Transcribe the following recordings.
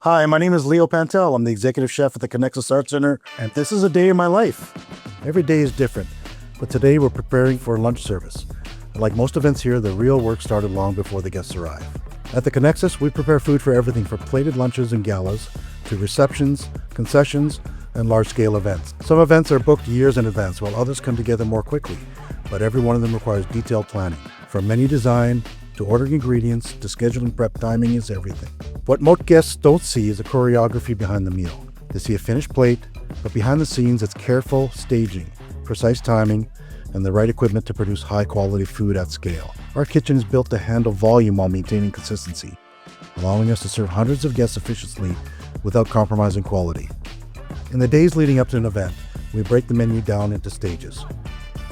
Hi, my name is Leo Pantel. I'm the executive chef at the Conexus Art Center, and this is a day in my life. Every day is different, but today we're preparing for a lunch service. And like most events here, the real work started long before the guests arrive. At the Conexus, we prepare food for everything from plated lunches and galas to receptions, concessions, and large-scale events. Some events are booked years in advance, while others come together more quickly, but every one of them requires detailed planning. From menu design to ordering ingredients to scheduling prep, timing is everything. What most guests don't see is the choreography behind the meal. They see a finished plate, but behind the scenes it's careful staging, precise timing, and the right equipment to produce high-quality food at scale. Our kitchen is built to handle volume while maintaining consistency, allowing us to serve hundreds of guests efficiently without compromising quality. In the days leading up to an event, we break the menu down into stages.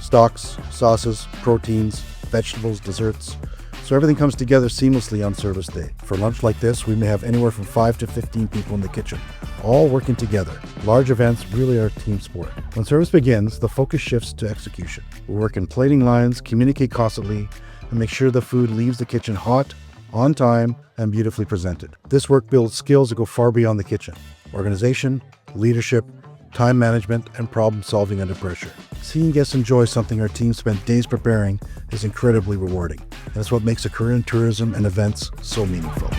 Stocks, sauces, proteins, vegetables, desserts, so everything comes together seamlessly on service day. For lunch like this, we may have anywhere from 5 to 15 people in the kitchen, all working together. Large events really are a team sport. When service begins, the focus shifts to execution. We work in plating lines, communicate constantly, and make sure the food leaves the kitchen hot, on time, and beautifully presented. This work builds skills that go far beyond the kitchen: organization, leadership, time management, and problem solving under pressure. Seeing guests enjoy something our team spent days preparing is incredibly rewarding. And it's what makes a career in tourism and events so meaningful.